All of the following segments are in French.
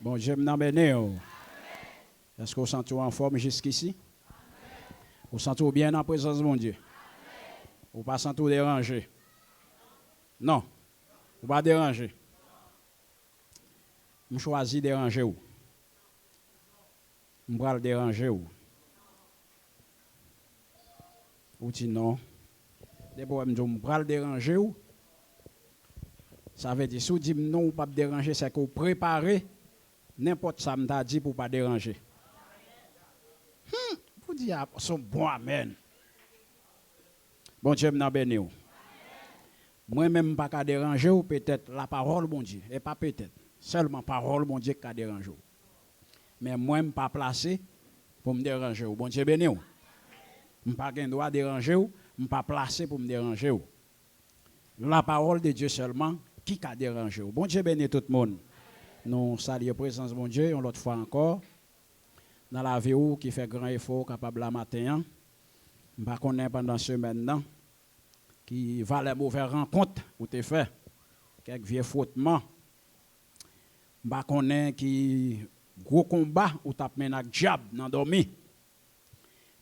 Bon, j'aime n'amener. Est-ce qu'on sent en forme jusqu'ici? Vous sentez bien en présence de mon Dieu? Vous pas sentez déranger? Non. Vous pas déranger? Je choisis déranger ou? Je vais le déranger ou? Ou dit non? D'abord, je vais le déranger ou? Ça veut dire, si vous dites non, ou pas déranger, c'est que vous préparez n'importe ça m'a dit pour pas déranger. Vous dites, son bon amen. Bon Dieu m'a béni. Moi-même, pas qu'à déranger ou peut-être la parole, bon Dieu. Et pas peut-être. Seulement parole, bon Dieu, qui a dérangé. Mais moi, je ne pas placé pour me déranger. Bon Dieu béni. Je ne pas droit déranger ou, je ne pas placé pour me déranger. La parole de Dieu seulement qui a dérangé. Bon Dieu béni tout le monde. Nous saluons la présence de mon Dieu, une autre fois encore. Dans la vie qui fait grand effort, capable la matin. Je ne connais pas pendant ce semaine qui va les mauvaises rencontres où tu fait. Quelques vieux frottements. Je ne connais qui gros combat où tu as mené avec diable dans dormi.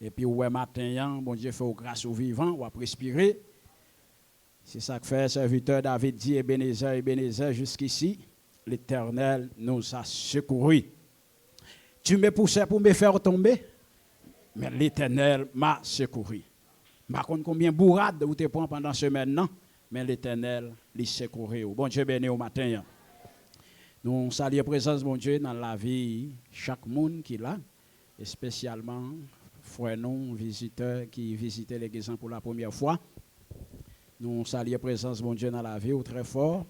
Et puis, ouais, matin, bon Dieu fait grâce au vivant, ou à respirer. C'est ça que fait serviteur David dit, Ebenezer, jusqu'ici, l'Éternel nous a secourus. Tu me poussais pour me faire tomber, mais l'Éternel m'a secouru. Par contre, combien de bourrades vous te prends pendant ce maintenant, mais l'Éternel les secouru. Bon Dieu béni au matin. Nous saluons la présence de mon Dieu dans la vie, chaque monde qui est là, et spécialement frères non visiteurs qui visitent l'église pour la première fois. Nous saluons la présence de mon Dieu dans la vie très fort.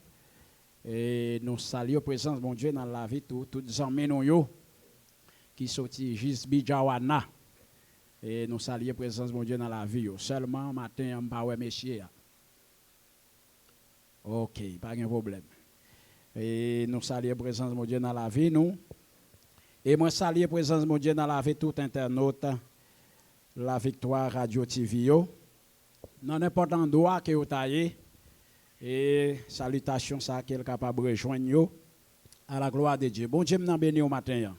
Et nous saluons la présence de mon Dieu dans la vie tous les amis qui sont Jisbi Jawana. Et nous saluons la présence de mon Dieu dans la vie. Seulement matin, on ne pas messieurs. Ok, pas de problème. Et nous saluons la présence de mon Dieu dans la vie, nous. Et moi, saluons la présence de mon Dieu dans la vie, tout internaute, la Victoire Radio TV. Dans n'importe quel endroit que vous avez, et salutations, ça qui est capable de rejoindre à la gloire de Dieu. Bon Dieu, nous béni au matin.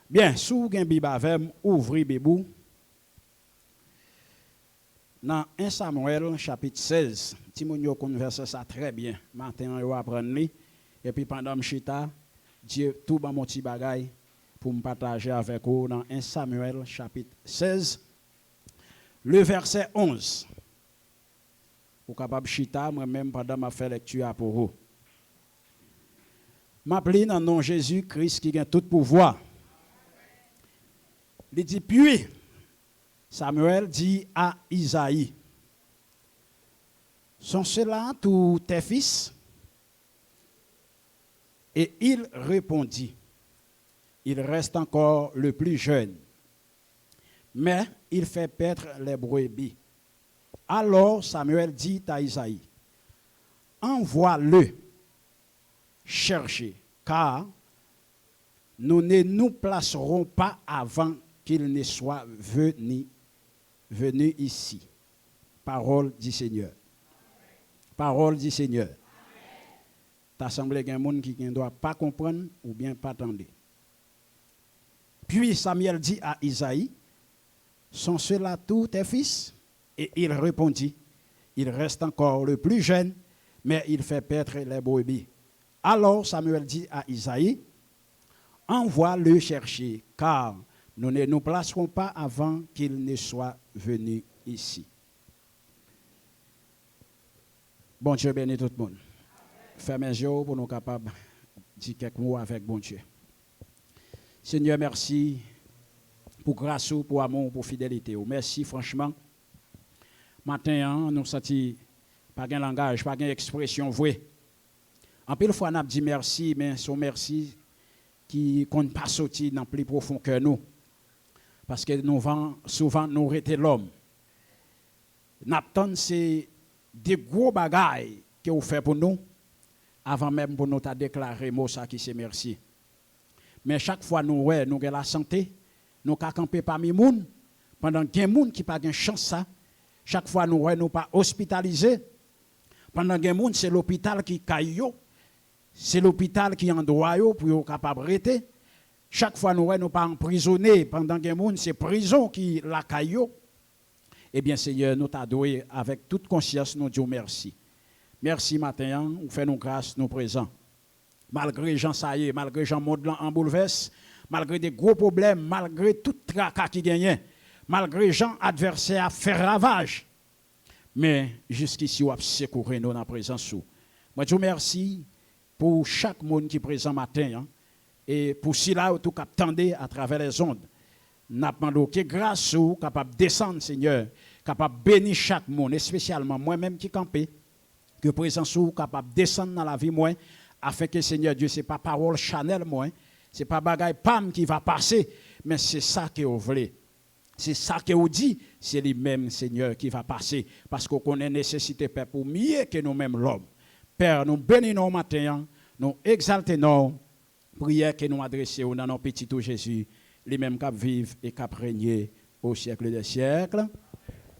Bien, si vous avez un Bible avec ouvrez Bibou. Dans 1 Samuel, chapitre 16, Timonio converse ça très bien. Matin, on va apprendre. Et puis pendant que je Dieu tout dans mon petit bagage pour me partager avec vous dans 1 Samuel, chapitre 16, le verset 11. Ou capable chita moi-même pendant ma fait lecture pour vous. M'appelle dans le nom de Jésus-Christ qui a tout pouvoir. Il dit puis Samuel dit à Isaïe, sont ceux-là tous tes fils? Et il répondit, il reste encore le plus jeune, mais il fait paître les brebis. Alors Samuel dit à Isaïe, envoie-le chercher, car nous ne nous placerons pas avant qu'il ne soit venu ici. Parole du Seigneur. Parole du Seigneur. T'as semblé qu'il y a un monde qui ne doit pas comprendre ou bien pas attendre. Puis Samuel dit à Isaïe, sont ceux-là tous tes fils? Et il répondit, il reste encore le plus jeune, mais il fait paître les brebis. Alors Samuel dit à Isaïe, envoie-le chercher, car nous ne nous placerons pas avant qu'il ne soit venu ici. Bon Dieu bénit tout le monde. Fermez les yeux pour nous capables de dire quelques mots avec bon Dieu. Seigneur, merci pour grâce, pour amour, pour fidélité. Merci franchement. Matin, nous sentons pas de langage, pas d'expression vraie. En pile fois, on a dit merci, mais son merci qui ne pas sorti dans plus profond que nous. Parce que nous souvent nous arrêtons l'homme. Nous c'est des gros bagailles que vous faites pour nous, avant même pour nous déclarer mot ça qui c'est merci. Mais chaque fois nous avons la santé, nous avons campé parmi les gens, pendant qu'il y a des gens qui n'ont pas de chance ça. Chaque fois, nous ne sommes pas hospitalisés. Pendant que c'est l'hôpital qui caillot. C'est l'hôpital qui en droit pour être capable de rester. Chaque fois nous ne pas emprisonnés pendant que monde c'est prison qui la caillou. Eh bien Seigneur, nous t'adorons avec toute conscience, nous disons merci. Merci matin, vous fait nous grâce, nous présents. Malgré Jean Saillé, malgré Jean Monde en bouleverse, malgré des gros problèmes, malgré tout tracas qui gagne, malgré Jean adversaire fait ravage. Mais jusqu'ici, vous avez secouru nous dans la présence. Moi, je vous remercie pour chaque monde qui est présent matin. Hein, et pour cela, tout attendez à travers les ondes. Nous demandons que grâce vous capable de descendre, Seigneur, capable de bénir chaque monde, et spécialement moi-même qui campé, que présence vous capable de descendre dans la vie, moi, afin que Seigneur Dieu, ce n'est pas parole Chanel, moi, ce n'est pas bagaille Pam qui va passer, mais c'est ça que vous voulez. C'est ça que vous dit, c'est lui-même, Seigneur, qui va passer. Parce qu'on connaît nécessité, Père, pour mieux que nous-mêmes l'homme. Père, nous bénissons matin, nous exaltons, prière que nous adressons dans nos petits tout Jésus, lui-même qui vivent et qui règne au siècle des siècles.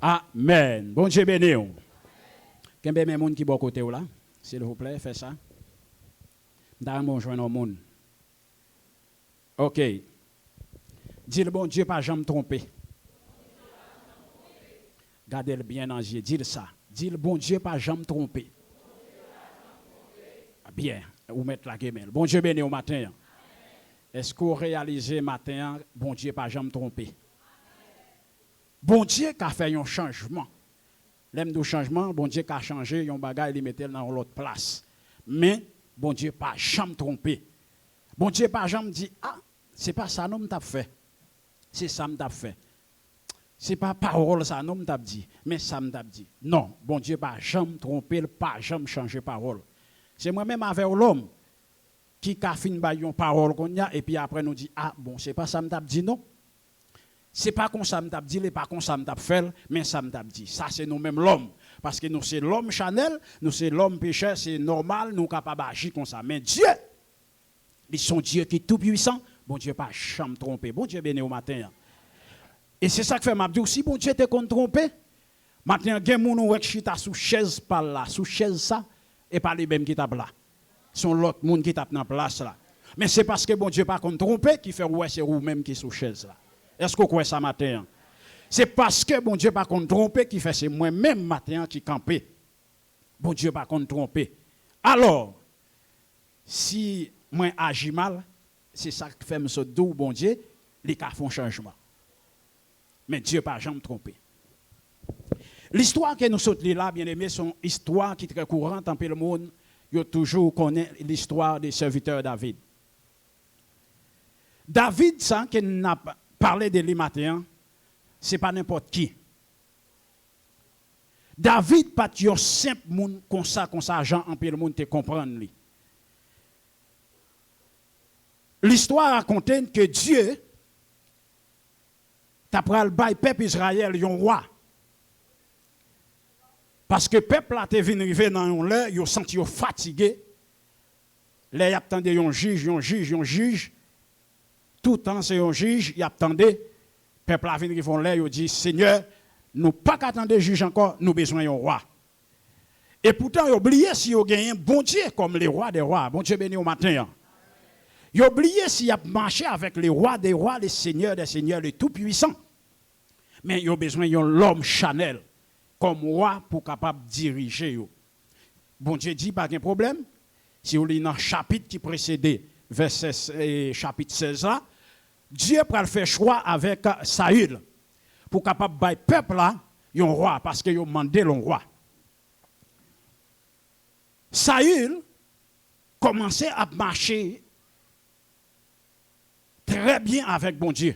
Amen. Bon Dieu béni. Quel est le monde qui est bon côté là? S'il vous plaît, faites ça. Nous joindre au monde. OK. Dis le bon Dieu, pas jamais tromper. Gardez-le bien dans les yeux. Dis ça. Dis le bon Dieu, pas jamais tromper. Bien. Vous mettez la gamelle. Bon Dieu béni au matin. Est-ce que vous réalisez matin, bon Dieu, pas jamais tromper? Bon Dieu qui a fait un changement. L'aime du changement, bon Dieu qui a changé, un bagage, il mettait dans l'autre place. Mais, bon Dieu, pas jamais trompé. Bon Dieu, pas jamais dit, ah, c'est pas ça, nous t'a fait. C'est ça, nous t'a fait. C'est pas parole, ça, nous t'a dit. Mais ça, nous t'a dit. Non, bon Dieu, pas jamais trompé, pas jamais changé parole. C'est moi-même avec l'homme qui a fait une parole qu'on a, et puis après nous dit, ah, bon, c'est pas ça, nous t'a dit, non. C'est pas comme ça m't'a dit, pas comme ça m't'a fait, mais ça m't'a dit. Ça c'est nous-mêmes l'homme. Parce que nous c'est l'homme Chanel, nous c'est l'homme pécheur, c'est normal, nous capables d'agir comme ça. Mais Dieu, ils sont Dieu qui est tout puissant. Bon Dieu pas jamais trompé. Bon Dieu béni au matin. Et c'est ça que fait m'a dit aussi, bon Dieu t'es contre trompé. Maintenant, il y a des gens qui sont sous chaise par là, sous chaise ça, et pas les mêmes qui tapent là. Sont l'autre monde qui tape dans place là. Mais c'est parce que bon Dieu pas contre trompé qui fait ouais c'est vous-même qui sous chaise là. Est-ce que vous croyez ça matin? C'est parce que bon Dieu pas contre trompé qui fait c'est moi-même matin qui campé. Bon Dieu pas contre trompé. Alors, si moi agis mal, c'est ça qui fait me ce doux bon Dieu, les cas font changement. Mais Dieu pas jamais trompé. L'histoire que nous sommes là, bien aimé, c'est une histoire qui est très courante en le monde. Vous toujours connaît l'histoire des serviteurs David. David, ça, qui n'a pas parler de lui matin, ce n'est pas n'importe qui. David, pas un simple monde comme ça, Jean, en le monde te comprendre. L'histoire raconte que Dieu, t'apprend le bail peuple Israël, un roi. Parce que le peuple a été venu dans l'air, il a senti fatigué. Là, il attendait un juge. Tout le temps, c'est un juge, il attendait. Le peuple a venu dans l'air, il dit, Seigneur, nous pas qu'attendre juge encore, nous besoin d'un roi. Et pourtant, il a oublié si il a un bon Dieu comme les rois des rois. Bon Dieu béni au matin. Il a oublié s'il a marché avec les rois des rois, les seigneurs des seigneurs, les tout-puissants. Mais il a besoin d'un l'homme Chanel comme roi pour capable diriger. Bon Dieu dit, pas de problème. Si vous lisez dans le chapitre qui précédait, verset chapitre 16 là, Dieu peut faire choix avec Saül pour capable bailler peuple là, un roi parce qu'il a demandé le roi. Saül commençait à marcher très bien avec bon Dieu.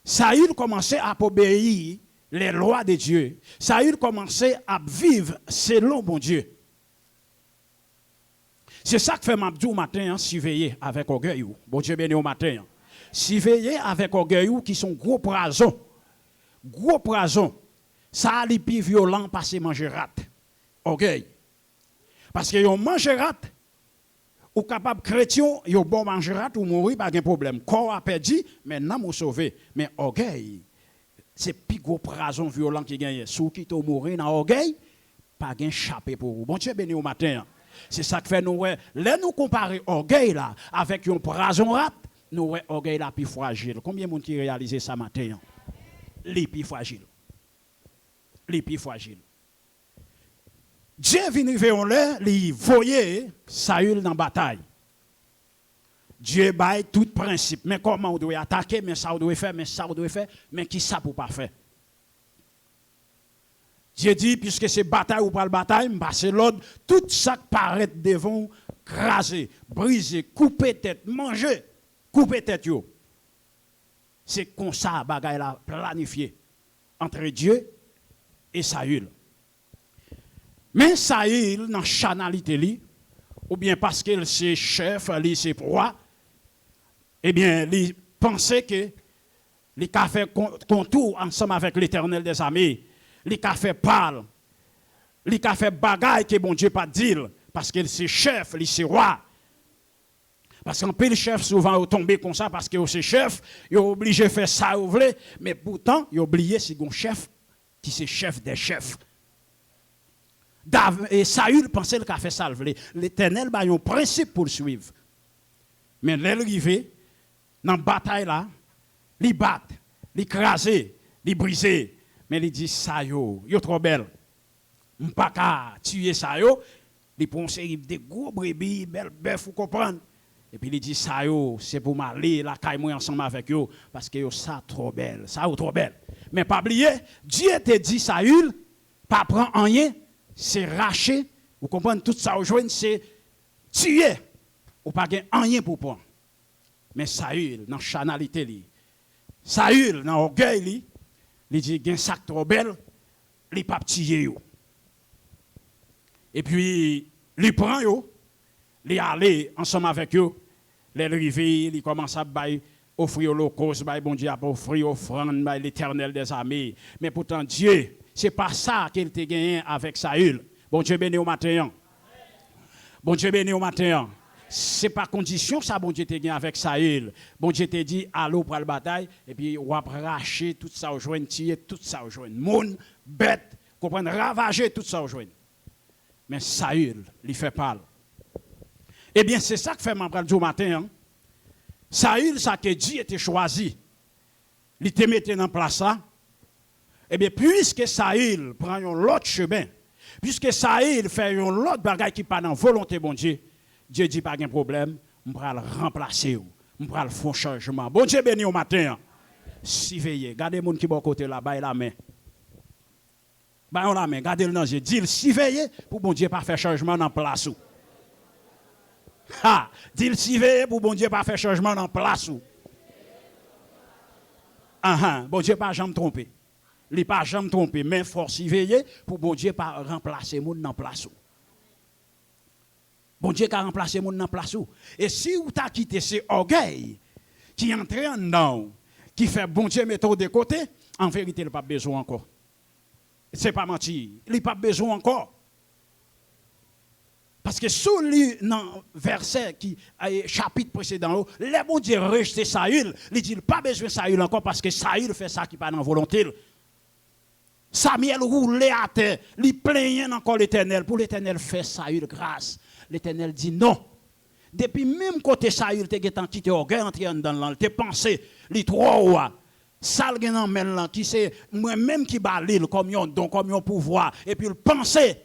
Saül commençait à obéir les lois de Dieu. Saül commençait à vivre selon bon Dieu. C'est ça que fait Mabdou matin, surveiller avec orgueil. Bon Dieu béni au matin. Surveiller avec orgueil qui sont gros poisons. Gros poisons. Ça a les plus violents parce que manger rate. Orgueil. Parce que yon mange rate, ou capable chrétien, yon bon manger rate ou mourir, pas de problème. Corps a perdu, maintenant vous sauvé. Mais orgueil, c'est plus gros poison violent qui gagne. Sous qui t'ont mourir dans orgueil, pas de chaper pour vous. Bon Dieu béni au matin. C'est ça que fait nous, là nous comparer orgueil là avec un poison rap, nous orgueil là plus fragile. Combien de monde qui réalise ça matin? Les plus fragiles. Les plus fragiles. Dieu vient vers là, il voyait Saül dans la bataille. Dieu baille tout principe. Mais comment on doit attaquer, mais ça on doit faire, mais ça on doit faire, mais qui ça pour pas faire? Dieu dit, puisque c'est bataille ou pas le bataille, c'est l'ordre, tout ça qui paraît devant, craser, briser, couper tête, manger, couper tête. C'est comme ça, bagaille la planifié entre Dieu et Saül. Mais Saül, dans la chanalité, ou bien parce qu'il c'est chef, il c'est roi, eh bien, il pensait que il a fait contour ensemble avec l'Éternel des armées. Il a fait parle. Il a fait bagaille que bon Dieu pas dire. Parce qu'il c'est chef, il c'est roi. Parce qu'un peu le chef souvent est tombé comme ça parce que c'est chef, il est obligé de faire ça ou voulez, mais pourtant, il a oublié c'est un chef qui c'est chef des chefs. Et Saül pensait qu'il a fait ça. L'Éternel a un principe pour le suivre. Mais l'arrivée, dans la bataille là, il bat, il crase, il brise. Mais il dit, ça yo trop belle. Je ne peux pas tuer ça yo. Il prend des gros brebis, belles bœufs, vous comprenez. Et puis il dit, ça yo, c'est pour m'aller la caille moi ensemble avec eux. Parce que yo, ça trop belle, ça yo trop belle. Mais pas oublier, Dieu te dit, Saül, pas prendre rien, c'est racher. Vous comprenez, tout ça aujourd'hui, c'est tuer. Ou pas rien pour prendre. Mais Saül, dans la chanalité, Saül, dans l'orgueil, il dit, il y a un sac trop belle, il n'est pas petit. Et puis, il prend, il allé ensemble avec eux, il arrivé, il commence à offrir l'holocauste, bon Dieu a offrir offrande, l'Éternel des armées. Mais pourtant, Dieu, ce n'est pas ça qu'il a gagné avec Saül. Bon Dieu béni au matin. Bon Dieu béni au matin. Ce n'est pas condition ça, bon Dieu te gagne avec Saül. Bon Dieu te dit, allô pour la bataille, et puis on va racher tout ça au joint, tirer tout ça au joint. Moun, bête, comprendre, ravager tout ça au joint. Mais Saül, il fait pas. Eh bien, c'est ça que fait mon du matin. Hein? Saül, ça que Dieu était choisi. Il te mettait en place là. Eh bien, puisque Saül prend l'autre chemin, puisque Saül fait l'autre bagaille qui pas dans volonté, bon Dieu, Dieu dit pas de problème, on va le remplacer, on va le faire changement. Bon Dieu béni au matin. Si veillez, gardez les gens qui sont côté là, bas la main. Bas la main, gardez le danger. Dis si veillez pour bon Dieu pas faire changement dans place. Ha, dis si veillez pour bon Dieu pas faire changement dans place. Bon Dieu pas jamais tromper. Il pas jamais tromper, mais force si veillez pour bon Dieu pas remplacer les gens dans place. Bon Dieu qui a remplacé les gens dans place. Et si vous avez quitté ces orgueils qui entrent en dedans, qui fait bon Dieu mettre de côté, en vérité, il n'a pas besoin encore. Ce n'est pas mentir. Il n'a pas besoin encore. Parce que sous le verset, chapitre précédent, les bon Dieu rejeté Saül, il dit qu'il n'a pas besoin de Saül encore parce que Saül fait ça qui n'est pas dans la volonté. Samuel roulait à terre, il plaignait encore l'Éternel. Pour l'Éternel faire Saül grâce. L'Éternel dit non. Depuis même côté Saül, tu as quitté orgueil, entré dans l'an, tu as pensé, les trois, sale gen nan qui c'est moi-même qui balil comme un don, comme un pouvoir, et puis le penser,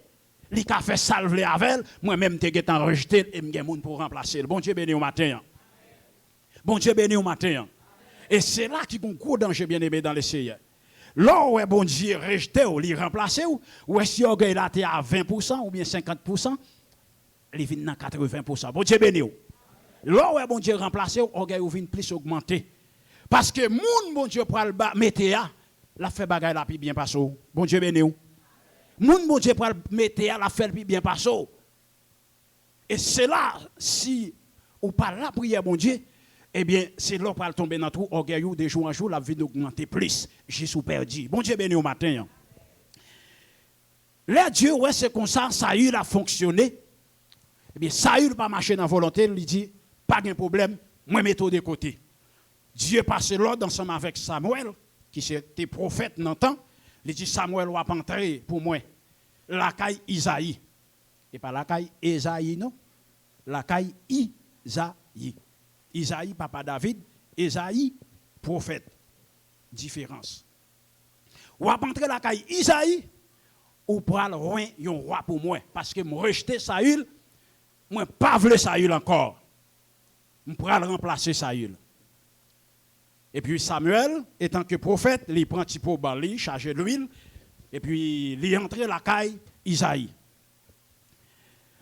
li ka fait salver avec, moi-même te getan rejeté, et m'gen moun pour remplacer. Bon Dieu béni au matin. Bon Dieu béni au matin. Et c'est là qu'il y a un gros danger bien aimé dans le Seigneur. Là où bon Dieu rejeté ou li remplacé ou est-ce orgueil là t'es à 20% ou bien 50%, il vient à 80%. Bon Dieu béni. Là où bon Dieu remplacé, orgueil ou vient plus augmenter. Parce que moun bon Dieu pour le mettre la fait bagaille la plus bien passer. Bon Dieu béni. Moun bon Dieu pour le mettre la fait plus bien passer. Et c'est là si ou pas la prière bon Dieu, eh bien c'est là pour tomber dans tout orgueil ou de jour en jour la vie d'augmenter plus. J'ai sous perdu. Bon Dieu béni au matin. Là Dieu ouais c'est comme ça Saül a fonctionné. Eh bien Saül pas marcher dans volonté, il dit pas de problème, moi mettons de côté. Dieu passe l'ordre ensemble avec Samuel, qui était prophète dans le temps. Il dit Samuel va entrer pour moi. La caille Isaïe. Et pas la caille Esaïe, non? La caille Isaïe. Isaïe, papa David, Esaïe, prophète. Différence. Ou à entrer la caille Isaïe, ou pral loin un roi pour moi. Parce que moi rejeté Saül, moi pas voulu Saül encore. Je pral remplacer Saül. Et puis Samuel, étant que prophète, il prend un petit pot bali, chargé d'huile, et puis il est entré la caille Isaïe.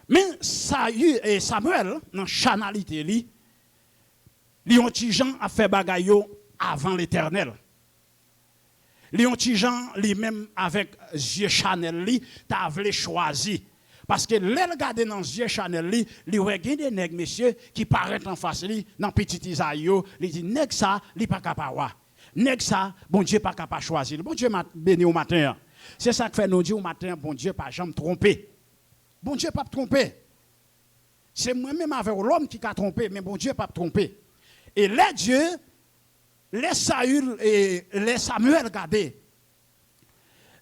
Mais Samuel, dans la chanalité, il ont gens a fait bagaille avant l'Éternel. Les petits gens, lui-même, avec yeux Chanel, t'as voulu choisir. Parce que les regarder dans yeux Chanel, il y a des nègres, messieurs, qui paraissent en face, dans petit Isaïe, il dit, nèg ça, il pas capable. Nèg ça, bon Dieu pas capable choisir. Bon Dieu m'a béni au matin. C'est ça que fait nous dire au matin, bon Dieu pas jamais trompé. Bon Dieu pas trompé. C'est moi-même avec l'homme qui a trompé, mais bon Dieu pas trompé. Et les dieux, les Saül et les Samuel regardez.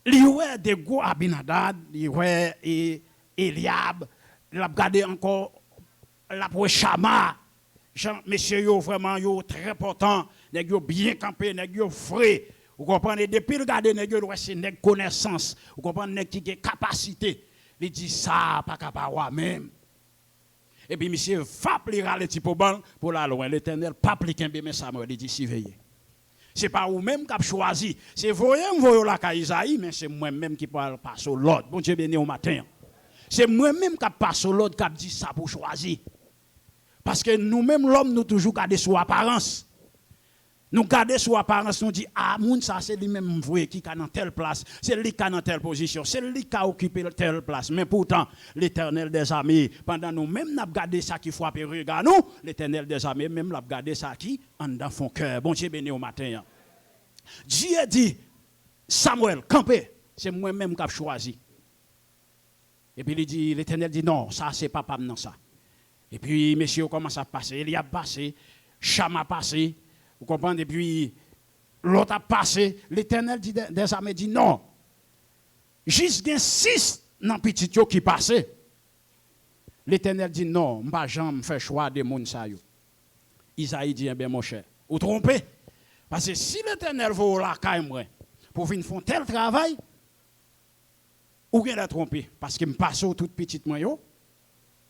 Il y a des gros Abinadad, il y a Eliab, il a regardé encore la Shama. Messieurs, yo vraiment yo très important, nèg yo bien campé, nèg yo frais. Vous comprenez depuis regarder nèg yo c'est nèg connaissance, vous comprenez nèg qui a capacité. Il dit ça pas capable même. Et puis monsieur frappe les râles petit pour la loin l'Éternel pas pliquer mais Samuel il dit surveiller. C'est pas vous-même qui avez choisi. C'est vous-même la Isaïe, mais c'est moi-même qui parle pas sur l'autre. Bon Dieu béni au matin. C'est moi-même qui passe sur l'autre qui dit ça pour choisir. Parce que nous-mêmes, l'homme, nous toujours garder sur apparence. Nous garder sur apparence, nous dit, ah, moun ça, c'est lui-même qui est dans telle place, c'est lui qui est dans telle position, c'est lui qui a occupé telle place. Mais pourtant, l'Éternel des armées, pendant nous-mêmes, nous avons gardé ça qui frappe et regarde nous, l'Éternel des armées, même nous avons gardé ça qui en dans son cœur. Bon Dieu béni au matin. Dieu dit, Samuel, campé, c'est moi-même qui ai choisi. Et puis il dit, l'Éternel dit, non, ça c'est pas non ça. Et puis, messieurs, commence à passer, il y a passé, Cham a passé, vous comprenez, et puis l'autre a passé, l'Éternel dit, des armées dit, non. Jusqu'à 6 dans petit qui passent. L'Éternel dit, non, je ne vais jamais faire choix de moun sa yo. Isaïe dit, eh bien, mon cher, vous trompez. Parce que si l'Éternel veut la caille, pour venir faire tel travail, ou bien la tromper. Parce que je passe tout petit moyen.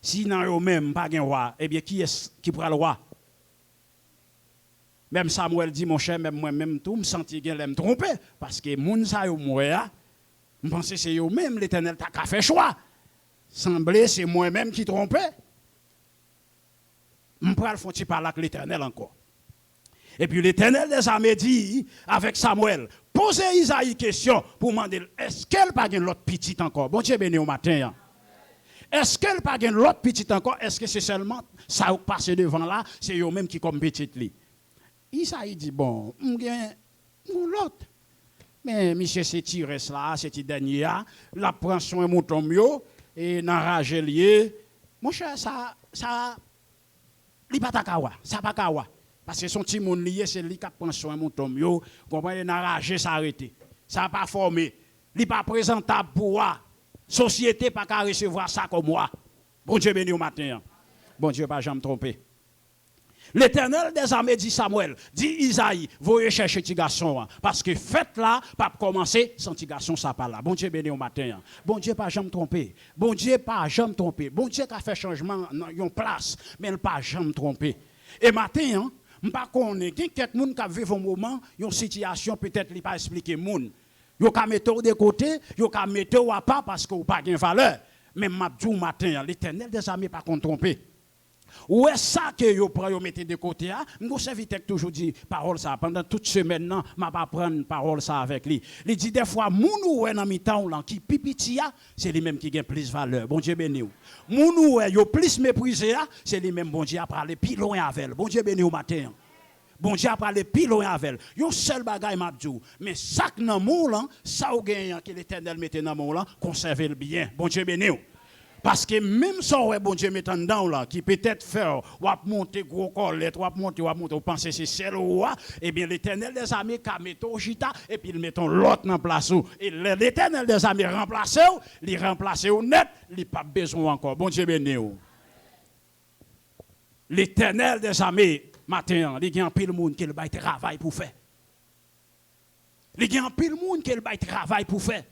Si dans eux même pas de roi, eh bien, qui est qui prend le roi? Même Samuel dit, mon cher, même moi-même, tout, me senti que je me tromper. Parce que moun sa yo mourir, je pense que c'est eux-mêmes, l'Éternel t'a fait choix. Semblait c'est moi-même qui trompais. Je prends le fond de parler avec l'Éternel encore. Et puis l'Éternel des armées dit avec Samuel, posez Isaïe une question pour demander, est-ce qu'elle n'a pas l'autre petite encore? Bon Dieu béni au matin. Est-ce qu'elle n'a pas l'autre petite encore? Est-ce que c'est seulement ça qui passe devant là, c'est eux-mêmes qui comme petite li? Isaïe dit, bon, l'autre. Mais monsieur c'est tiré cela, c'est dernier, la prend soin mouton mieux, et n'enrage lié. Mon cher, ça, li pas kawa, ça pas kawa. Parce que son petit monde lié, c'est lui qui prend soin mouton mieux, comprenez, n'enrage s'arrêter. Ça pas formé. Li pas présentable pour moi. Société pas qu'à recevoir ça comme moi. Bon Dieu béni au matin. Bon Dieu pas jamais tromper. L'Éternel des armées dit Samuel, dit Isaïe, voyez chercher petit garçon. Parce que faites là, pas commencer sans petit garçon, ça pas là. Bon Dieu béni au matin. Bon Dieu pas jamais tromper. Bon Dieu pas jamais tromper. Bon Dieu qui a fait changement dans une place, mais il pas jamais tromper. Et matin, je ne sais pas si quelqu'un qui a vécu un moment, une situation peut-être qu'il n'a pas expliqué. Vous pouvez mettre de côté, vous pouvez mettre à part parce que vous n'avez pas de valeur. Mais je dis matin, l'Éternel des armées pas contre tromper. Ou est-ce ça que vous prenez mettez de côté? Nous serviteurs toujours dit parole ça. Pendant toute semaine, je ne vais pas prendre parole ça avec lui. Il dit des fois, moun ou dans mi-temps qui pipitia, c'est lui-même qui gagne plus de valeur. Bon Dieu béni. Moun ou yo plus méprisé, c'est lui-même bon Dieu a parlé plus loin avec elle. Bon Dieu béni au matin. Bon Dieu a parlé plus loin avec elle. Yon seul bagay m'a dit, mais ça dans mon là, ça ou gagne que l'Éternel mette dans mon là, conservez le bien. Bon Dieu béni. Parce que même ça, ouais, bon Dieu mettant dedans là, qui peut-être faire, ou monter gros colette, ou monter, vous pensez c'est celle ou eh bien l'Éternel des armées qui met au chita, et puis il met l'autre en place. Et l'Éternel des armées remplace, il remplace net, il n'a pas besoin encore. Bon Dieu béni. L'Éternel des armées, matin, il y a un pile monde qui a travail pour faire. Il y a un pile monde qui a travail pour faire.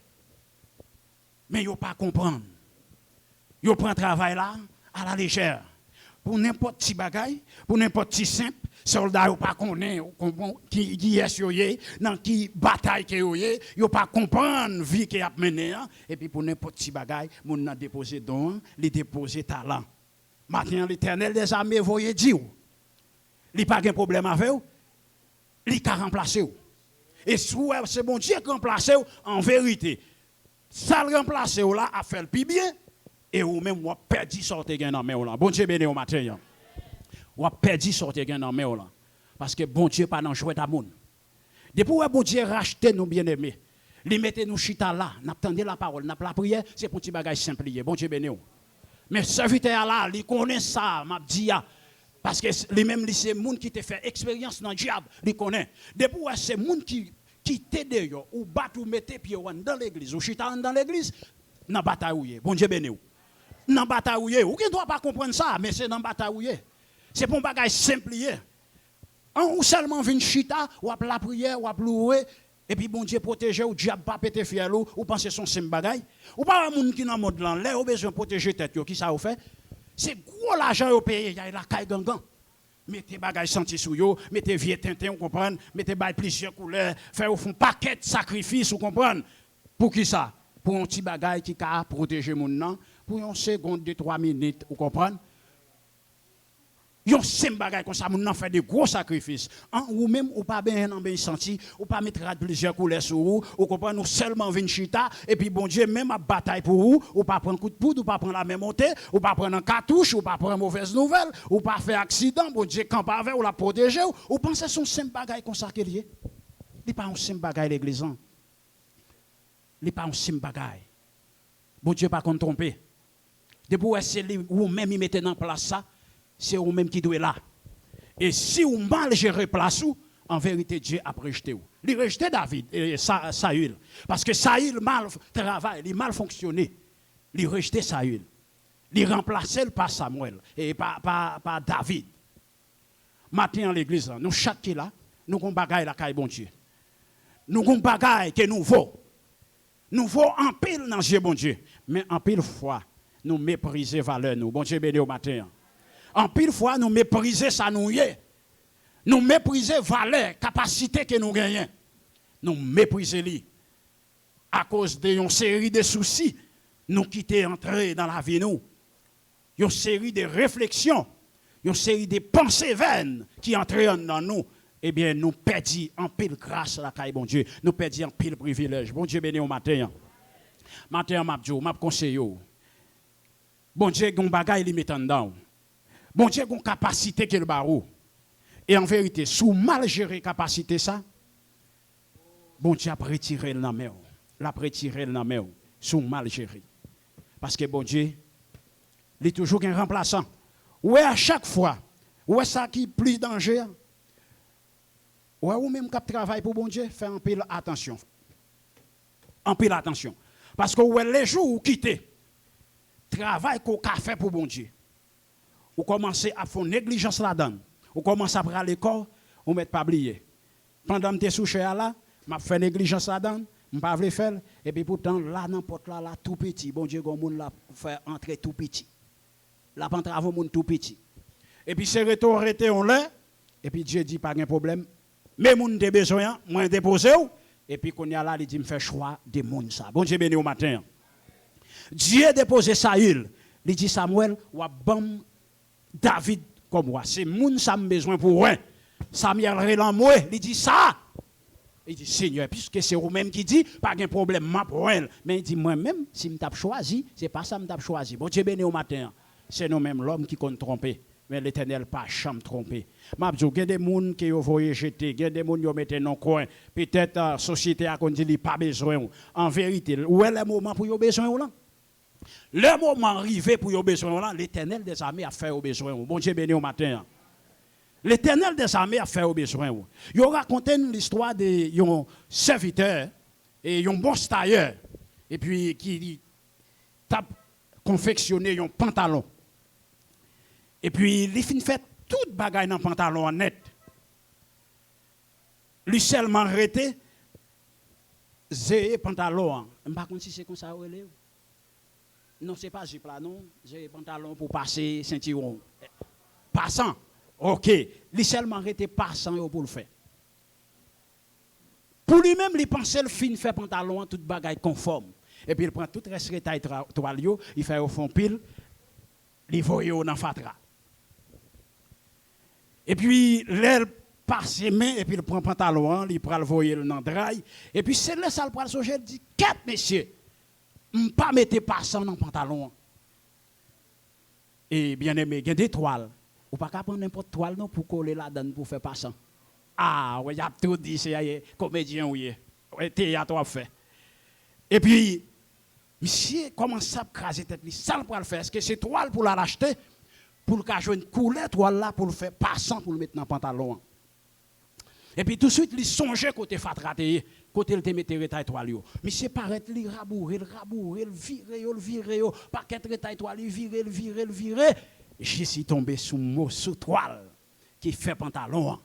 Mais il ne pas comprendre. Yo prend travail là à la légère. Pour n'importe qui bagaille, pour n'importe qui simple, soldat yo pas connaît qui est yoyé, dans qui bataille que yoyé, yo pas comprendre vie qui a mené et puis pour n'importe qui bagaille, mon n'a déposé don, li déposé talent. Maintenant l'Éternel des armées voyez dire, li pas de problème avec vous, li ka remplacer vous. Et si c'est bon Dieu qui remplace vous en vérité, ça le remplace vous là a fait le plus bien. Et ou même, ou perdu sortir gain dans main là. Bon Dieu béni au matin. Ou perdu sortir gain dans main là. Parce que bon Dieu pas dans jouet à moun. Depuis que bon Dieu racheter nous bien-aimés, li mette nous chita là, n'attendez la parole, n'a la prière, c'est pour petit bagage simple. Bon Dieu béni. Mais serviteur là, il connaît ça, m'a dit parce que les mêmes c'est moun qui te fait expérience dans le diable, il connaît. Depuis que c'est moun qui t'aide ou bat ou mette pied dans l'église, ou chita dans l'église, dans bataille. Bon Dieu béni. Dans bataille, ou qui ne doit pas comprendre ça, mais c'est dans bataille. C'est pour un bagage simple. Ou seulement vient chita, ou ap la prière, ou ap louer, et puis bon Dieu protéger, ou diable pas péter fiel, ou penser son simple bagage. Ou pas un monde qui dans le monde là, là, ou besoin de protéger tête, qui ça ou fait? C'est gros l'argent au pays, il y a la caille gangan. Mettez bagage senti sous yo, mettez vieux tintin, vous comprenez? Mettez bail plusieurs couleurs, faire au fond paquet de sacrifices, vous comprenez? Pour qui ça? Pour un petit bagage qui a protégé mon nom, pour une seconde de 3 minutes, vous comprenez? Yon simple bagay comme ça, moun fait de gros sacrifices. Ou même ou pas bien senti, ou pas mettre plusieurs couleurs sur vous, ou comprenez, nous seulement vinn chita, et puis bon Dieu même à bataille pour vous, ou pas prendre coup de poudre, ou pas prendre la même montée, ou pas prendre un cartouche, ou pas prendre mauvaise nouvelle, ou pas faire accident, bon Dieu camp avec ou la protéger, ou pensez son simple bagay comme ça qu'il y est. Il pas un simple bagay l'église. Il pas un simple bagay. Bon Dieu pas qu'on tromper. Depuis ou même il mettait en place ça, c'est vous-même qui doit là. Et si vous mal gérez place, en vérité, Dieu a rejeté vous. Il a rejeté David et Saül. Parce que Saül mal travaille, il mal fonctionné. Il a rejeté Saül. Il a remplacé par Samuel et par David. Maintenant, à l'église, nous chaque là, nous avons bagaille la caille bon Dieu. Nous avons bagaille que nous vaut. Nous vaut en pile dans Dieu bon Dieu. Mais en pile fois, nous mépriser valeur nous. Bon Dieu béni au matin. En pile fois, nous mépriser ça nous y est. Nous mépriser valeur, capacité que nous gagnons. Nous mépriser lui. À cause d'une série de soucis, nous quitter entrer dans la vie nous. Une série de réflexions, une série de pensées vaines qui entrent dans nous. Eh bien, nous perdons en pile grâce à la caille, bon Dieu. Nous perdons en pile privilège. Bon Dieu béni au matin. Matin, m'a conseillé. Bon Dieu, gon bagay li met en dedans. Bon Dieu, gon capacité qu'il barou. Et en vérité, sous mal gérer capacité ça, bon Dieu a retiré le nom. L'a retiré le nom sous mal géré. Parce que bon Dieu, il est toujours un remplaçant. Ouais, à chaque fois, ouais, ça qui plus danger. Ouais, ou même qui travaille pour bon Dieu, fait un peu attention. Un peu attention. Parce que ouais, les jours où quitter, travail qu'on a fait pour bon Dieu. Ou commencez à faire négligence là-dedans. Ou commencez à prendre l'école, ou ne pas oublier. Pendant que je suis sous là, je fais négligence là-dedans, je ne pas le faire. Et puis pourtant, là, n'importe là, tout petit. Bon Dieu, on l'a fait entrer tout petit. Là, pas entrer avant tout petit. Et puis, c'est retourné, on l'a. Et puis, Dieu dit, pas de problème. Mais moun de besoin, moi déposé. Et puis, quand il y a là, il dit, me fait choix de moun ça. Bon Dieu béni au matin. Dieu a déposé Saül. Il dit, Samuel, ou bam David comme moi. C'est moun ça me besoin pour rien. Samuel relan moi, il dit ça. Il dit, Seigneur, puisque c'est vous-même qui dit, pas de problème, ma pour elle. Mais il dit, moi-même, si je t'ai choisi, c'est pas ça que je t'ai choisi. Bon Dieu béni au matin. C'est nous-mêmes l'homme qui compte tromper. Mais l'Éternel pas jamais trompé. Mabdou, il y a des gens qui ont voyé jeter, il y a des gens qui ont mis dans le coin. Peut-être la société a dit pas besoin. En vérité, où est le moment pour y avoir besoin là? Le moment arrivé pour vos besoins, l'Éternel des armées a fait vos besoins. Bon Dieu béni au matin. L'Éternel des armées a fait vos besoins. Il raconté l'histoire de un serviteur et un bon tailleur. Et puis qui a confectionné un pantalon. Et puis il fin fait toute bagaille dans le pantalon net. Lui seulement arrêté, j'ai pantalon. Je ne sais pas si c'est comme ça. Non, ce n'est pas zip là, non. J'ai pantalon pour passer ceinturon. Passant. Ok. Lui seulement arrêté passant pour le faire. Pour lui-même, il pensait le fin faire pantalon, toute bagaille conforme. Et puis il prend tout le reste de taille toile, il fait au fond pile, il voit dans fatra. Et puis l'air passe ses mains et puis il prend le pantalon, il prend le voyer dans le drail. Et puis c'est là ça le prend le sujet, il dit quatre messieurs, ne pas mettre passant dans le pantalon. Et bien aimé, il y a des toiles. Ou pas qu'à prendre n'importe toile non pour coller là-dedans pour faire passant. Ah, oui, il y a tout dit, c'est comédien oui. Théâtre à fait. Et puis monsieur commence à craser tête, ça le le faire. Est-ce que c'est toile pour l'acheter pour le jouer une couleur toile là pour le faire passant pour le mettre dans le pantalon. Et puis tout de suite il songeait côté fatraté, côté il te mettait retail toile yo. Monsieur paraît li rabourer, le virer, paquet retail toile, virer. Je suis tombé sous toile qui fait pantalon.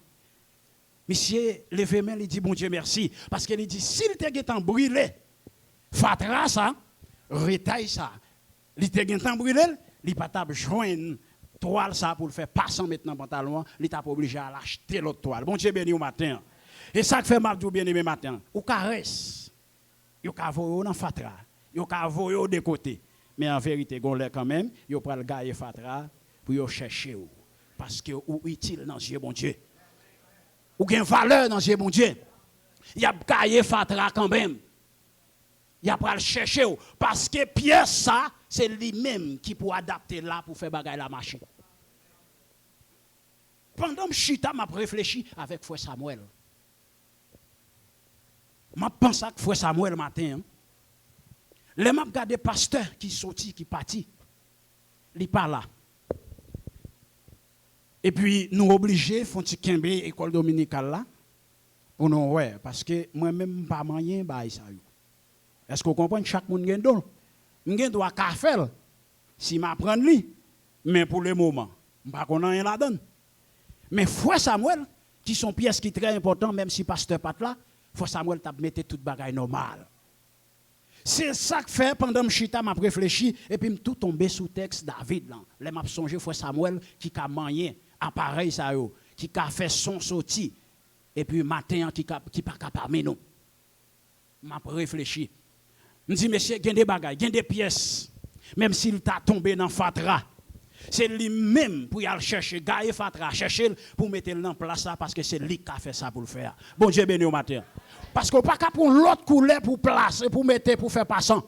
Monsieur levé main, il dit bon Dieu merci parce qu'il dit s'il te en brûlé fatra ça retail ça. Il te gen tan brûlé, il pas t'a joindre toile ça pour le faire passer maintenant pantalon, il t'a pas obligé à l'acheter l'autre toile. Bon Dieu béni au matin. Et ça que fait m'a bien aimé matin. Ou caresse. Yo ka voyo dans fatra, yo ka voyo de côté. Mais en vérité gon lè quand même, yo pral gayer fatra pour yo chercher ou parce que ou utile dans Dieu bon Dieu. Ou gen valeur dans Dieu bon Dieu. Y a gayer fatra quand même. Il a pas le chercher parce que pièce ça c'est lui-même qui peut adapter là pour faire bagaille la machine. Pendant que chita m'a réfléchi avec frère Samuel. M'a pensé que frère Samuel matin. Les m'a regardé pasteur qui sorti qui parti. Il pas là. Et puis nous obligés font kembe école dominicale là pour nous ouais parce que moi même pas moyen bail ça. Est-ce que vous comprenez chaque monde gen don? M'gen doit ka faire si m'apprendre lui mais pour le moment, m'pa connait rien là-dedans. Mais frère Samuel qui sont pièces qui très important même si pasteur pas là, frère Samuel t'a metté toute bagaille normale. C'est ça que fait pendant que chita m'a réfléchi et puis tout tombé sous texte David là. Les m'a songé frère Samuel qui a manié appareil ça yo, qui a fait son sorti et puis matin qui pas capable mais non. M'a réfléchi. Je dis monsieur, il y a des bagages, il y a des pièces. Même s'il t'a tombé dans fatra, c'est lui-même pour y aller chercher, gailler fatra, chercher pour mettre dans place parce que c'est lui qui a fait ça pour le faire. Bon Dieu béni au matin. Parce qu'on pas qu'à prendre l'autre couleur pour placer, pour mettre, pour faire passant.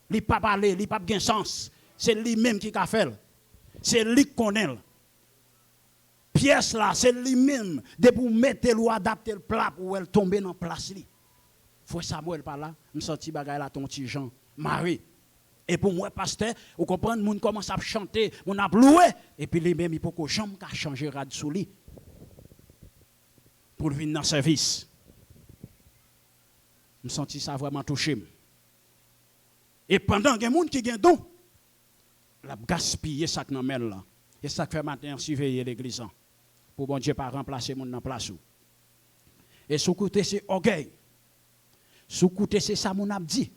Il pas parler, il pas bien sens. C'est lui-même qui a fait. C'est lui qui connaît. Pièce là, c'est lui-même de pour mettre ou adapter le plat pour elle tomber dans place li. Frère Samuel par là, me senti bagay là ton petit Jean, Marie. Et pour moi pasteur, vous comprenez, moun commence à chanter, moun a louer et puis lui même il peut que jambe ka changer rad sous lui. Pour venir dans service. Me senti ça vraiment touché. Et pendant que moun qui gen don, la gaspiller ça dans mel là. Et ça fait matin surveiller l'église pour bon Dieu pas remplacer moun dans place ou. Et sous côté c'est orgueil. Sous côté c'est ça mon a dit.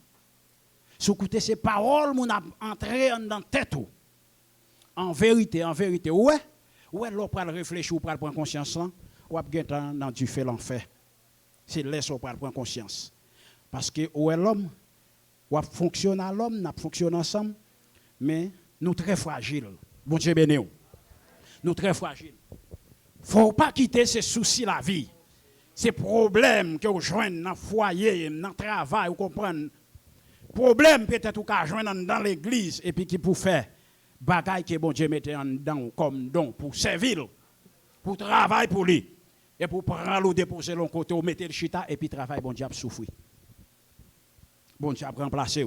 Sous côté c'est paroles mon a entré dans tête ou. En vérité, ouais l'on pral réfléchir ou pral prendre conscience là, ou a gen dans du fait l'enfer. C'est laisse ou pral prendre conscience. Parce que ouais l'homme ou fonctionne à l'homme, n'a fonctionne ensemble, mais nous très fragiles. Bon Dieu béni. Nous très fragiles. Faut pas quitter ces soucis la vie. Ces problèmes que vous joignez dans le foyer, dans le travail, vous comprenez. Problème peut-être que vous joignez dans l'église et puis qui pour faire bagaille que bon Dieu mette en dedans comme don pour servir, pour travailler pour lui et pour prendre le déposer l'autre côté, ou mettre le chita et puis travailler bon Dieu a souffrir. Bon Dieu a remplacé.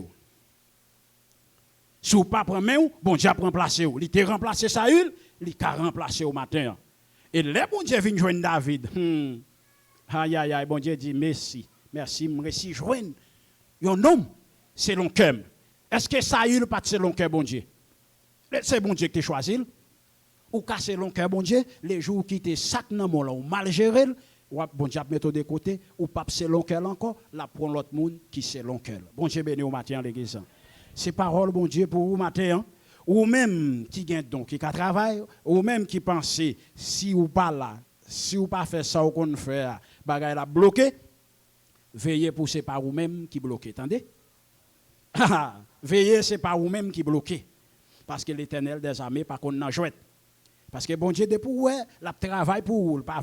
Si vous pas prendre main, bon Dieu prend remplacer ou. Il t'a remplacé Saül, il t'a remplacé au matin. Et là, bon Dieu vient joindre David. Aïe, aïe, aïe, bon Dieu dit merci. Merci, merci, joindre. Un homme, c'est l'on cœur. Est-ce que Saül pas c'est l'on cœur, bon Dieu? C'est bon Dieu qui t'a choisi. Ou casser l'on cœur, bon Dieu, les jours qui te sac dans mon là, ou mal géré, ou bon Dieu mettre de côté, ou pas c'est l'on cœur encore, là pour l'autre monde qui c'est l'on cœur. Bon Dieu béni au matin l'église. C'est parole, bon Dieu, pour vous matin, hein? Ou même qui gagne donc, qui travaille, ou même qui pense, si ou pas là, si ou pas fait ça ou qu'on fait, bagay la bloqué, veillez pour c'est pas vous-même qui bloquez, attendez? Veillez, c'est pas vous-même qui bloquez. Parce que l'Éternel des armées, par contre, n'a joué. Parce que bon Dieu, depuis ouais, la travail pour vous, pas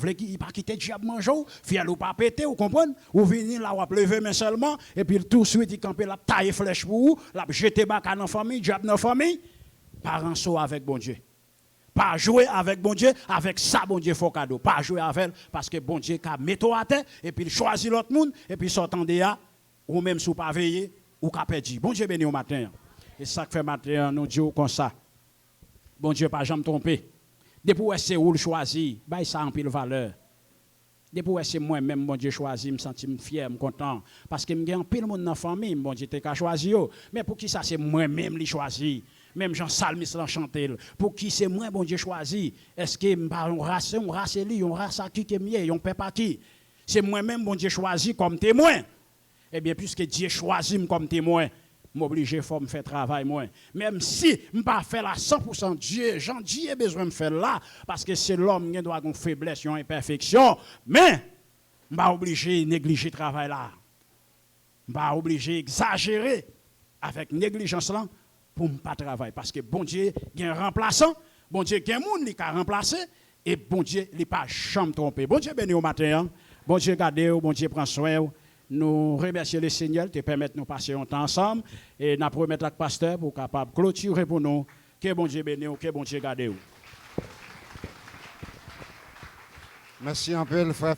quitter le diable manger, fier ou pas péter, vous comprenez? Ou venir là, ou lever mais seulement, et puis tout de suite, il campe la taille flèche pour vous, la jeter baka dans la famille, diable dans la famille. Pas en saut avec bon Dieu. Pas jouer avec bon Dieu, avec ça, bon Dieu, faut cadeau. Pas jouer avec elle, parce que bon Dieu, a mis à terre, et puis il choisit l'autre monde, et puis sortant de là, ou même sous pas veiller, ou qu'a perdu. Bon Dieu béni au matin. Et ça que fait matin, nous disons comme ça. Bon Dieu, pas jamais trompé. Depuis où c'est où le choisi, bah ça en pile valeur. Depuis où c'est moi-même, bon Dieu choisi, me sentir fier, me content. Parce que me un pile monde dans la famille, bon Dieu t'es qu'à choisir. Mais pour qui ça c'est moi-même li choisi? Même Jean Salmis l'a chanté. Pour qui c'est moi, bon Dieu choisi? Est-ce que on race li, on race qui est mieux, on peut partir? C'est moi-même, bon Dieu choisi comme témoin. Eh bien, puisque Dieu choisit comme témoin, m'obliger faut me faire travail moi. Même si je ne pas faire la 100% Dieu, Dieu besoin de faire là parce que c'est l'homme qui doit avoir une faiblesse, une imperfection, mais je pas obligé de négliger le travail là. Je pas obligé d'exagérer avec négligence là pour ne pas travailler parce que bon Dieu il y a un remplaçant, bon Dieu il y a un monde qui a remplacé et bon Dieu il pas jamais trompé. Bon Dieu béni au matin, hein? Bon Dieu garde, bon Dieu prend soin. Nous remercions le Seigneur de permettre de nous passer un temps ensemble et nous promettons avec le pasteur pour capable clôturer pour nous. Que bon Dieu bénisse, que bon Dieu garde. Merci un peu, frère.